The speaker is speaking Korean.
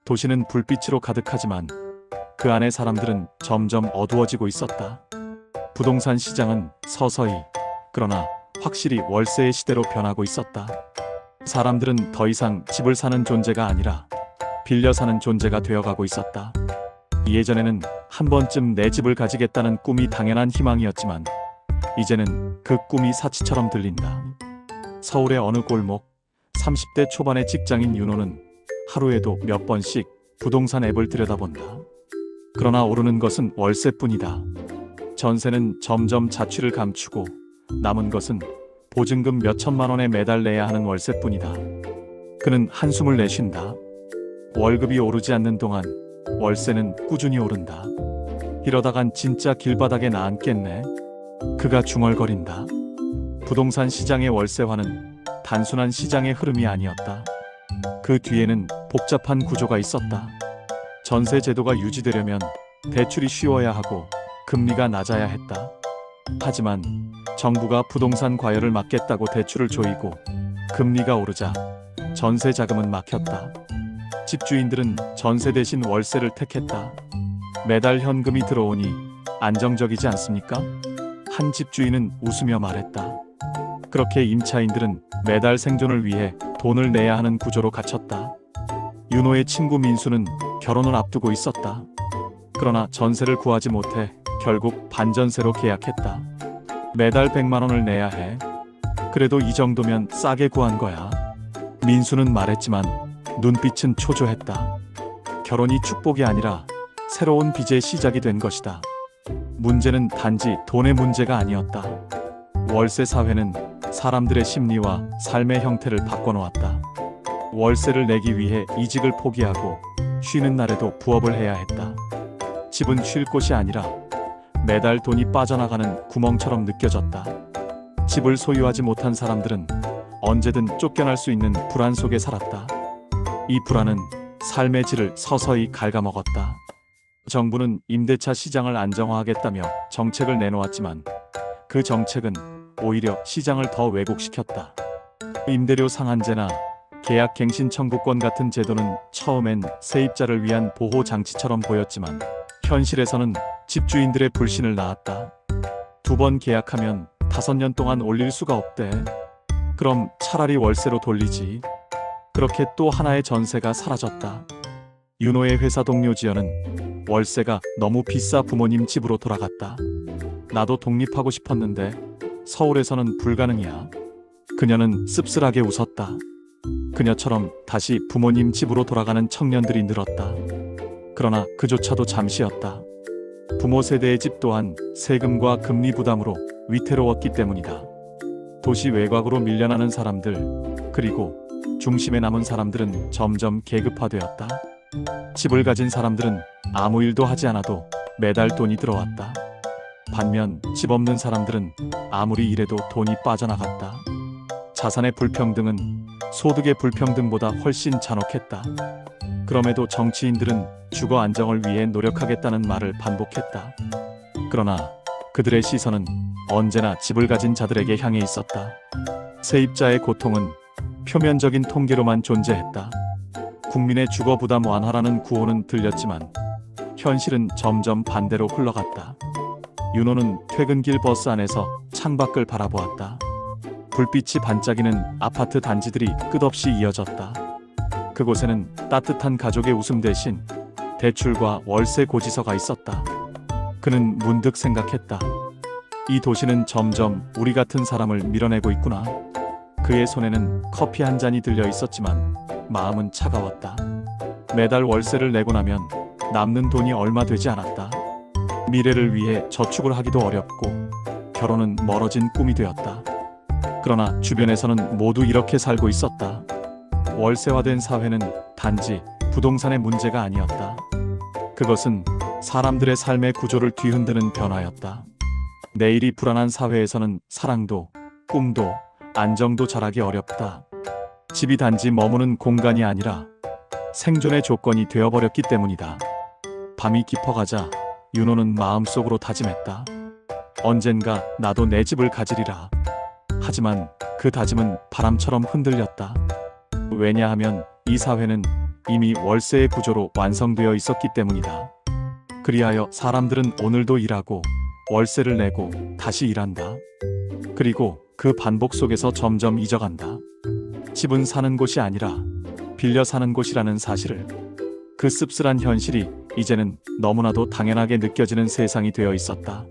도시는 불빛으로 가득하지만 그 안의 사람들은 점점 어두워지고 있었다. 부동산 시장은 서서히, 그러나 확실히 월세의 시대로 변하고 있었다. 사람들은 더 이상 집을 사는 존재가 아니라 빌려 사는 존재가 되어가고 있었다. 예전에는 한 번쯤 내 집을 가지겠다는 꿈이 당연한 희망이었지만 이제는 그 꿈이 사치처럼 들린다. 서울의 어느 골목, 30대 초반의 직장인 윤호는 하루에도 몇 번씩 부동산 앱을 들여다본다. 그러나 오르는 것은 월세뿐이다. 전세는 점점 자취를 감추고 남은 것은 보증금 몇 천만 원에 매달 내야 하는 월세뿐이다. 그는 한숨을 내쉰다. 월급이 오르지 않는 동안 월세는 꾸준히 오른다. 이러다간 진짜 길바닥에 나앉겠네. 그가 중얼거린다. 부동산 시장의 월세화는 단순한 시장의 흐름이 아니었다. 그 뒤에는 복잡한 구조가 있었다. 전세 제도가 유지되려면 대출이 쉬워야 하고 금리가 낮아야 했다. 하지만 정부가 부동산 과열을 막겠다고 대출을 조이고 금리가 오르자 전세 자금은 막혔다. 집주인들은 전세 대신 월세를 택했다. 매달 현금이 들어오니 안정적이지 않습니까? 한 집주인은 웃으며 말했다. 그렇게 임차인들은 매달 생존을 위해 돈을 내야 하는 구조로 갇혔다. 윤호의 친구 민수는 결혼을 앞두고 있었다. 그러나 전세를 구하지 못해 결국 반전세로 계약했다. 매달 100만 원을 내야 해. 그래도 이 정도면 싸게 구한 거야. 민수는 말했지만 눈빛은 초조했다. 결혼이 축복이 아니라 새로운 빚의 시작이 된 것이다. 문제는 단지 돈의 문제가 아니었다. 월세 사회는 사람들의 심리와 삶의 형태를 바꿔놓았다. 월세를 내기 위해 이직을 포기하고 쉬는 날에도 부업을 해야 했다. 집은 쉴 곳이 아니라 매달 돈이 빠져나가는 구멍처럼 느껴졌다. 집을 소유하지 못한 사람들은 언제든 쫓겨날 수 있는 불안 속에 살았다. 이 불안은 삶의 질을 서서히 갉아먹었다. 정부는 임대차 시장을 안정화하겠다며 정책을 내놓았지만 그 정책은 오히려 시장을 더 왜곡시켰다. 임대료 상한제나 계약갱신 청구권 같은 제도는 처음엔 세입자를 위한 보호 장치처럼 보였지만 현실에서는 집주인들의 불신을 낳았다. 2번 계약하면 5년 동안 올릴 수가 없대. 그럼 차라리 월세로 돌리지. 그렇게 또 하나의 전세가 사라졌다. 윤호의 회사 동료 지연은 월세가 너무 비싸 부모님 집으로 돌아갔다. 나도 독립하고 싶었는데 서울에서는 불가능이야. 그녀는 씁쓸하게 웃었다. 그녀처럼 다시 부모님 집으로 돌아가는 청년들이 늘었다. 그러나 그조차도 잠시였다. 부모 세대의 집 또한 세금과 금리 부담으로 위태로웠기 때문이다. 도시 외곽으로 밀려나는 사람들, 그리고 중심에 남은 사람들은 점점 계급화되었다. 집을 가진 사람들은 아무 일도 하지 않아도 매달 돈이 들어왔다. 반면 집 없는 사람들은 아무리 일해도 돈이 빠져나갔다. 자산의 불평등은 소득의 불평등보다 훨씬 잔혹했다. 그럼에도 정치인들은 주거 안정을 위해 노력하겠다는 말을 반복했다. 그러나 그들의 시선은 언제나 집을 가진 자들에게 향해 있었다. 세입자의 고통은 표면적인 통계로만 존재했다. 국민의 주거 부담 완화라는 구호는 들렸지만 현실은 점점 반대로 흘러갔다. 윤호는 퇴근길 버스 안에서 창밖을 바라보았다. 불빛이 반짝이는 아파트 단지들이 끝없이 이어졌다. 그곳에는 따뜻한 가족의 웃음 대신 대출과 월세 고지서가 있었다. 그는 문득 생각했다. 이 도시는 점점 우리 같은 사람을 밀어내고 있구나. 그의 손에는 커피 한 잔이 들려 있었지만 마음은 차가웠다. 매달 월세를 내고 나면 남는 돈이 얼마 되지 않았다. 미래를 위해 저축을 하기도 어렵고 결혼은 멀어진 꿈이 되었다. 그러나 주변에서는 모두 이렇게 살고 있었다. 월세화된 사회는 단지 부동산의 문제가 아니었다. 그것은 사람들의 삶의 구조를 뒤흔드는 변화였다. 내일이 불안한 사회에서는 사랑도, 꿈도, 안정도 자라기 어렵다. 집이 단지 머무는 공간이 아니라 생존의 조건이 되어버렸기 때문이다. 밤이 깊어가자 윤호는 마음속으로 다짐했다. 언젠가 나도 내 집을 가지리라. 하지만 그 다짐은 바람처럼 흔들렸다. 왜냐하면 이 사회는 이미 월세의 구조로 완성되어 있었기 때문이다. 그리하여 사람들은 오늘도 일하고 월세를 내고 다시 일한다. 그리고 그 반복 속에서 점점 잊어간다. 집은 사는 곳이 아니라 빌려 사는 곳이라는 사실을. 그 씁쓸한 현실이 이제는 너무나도 당연하게 느껴지는 세상이 되어 있었다.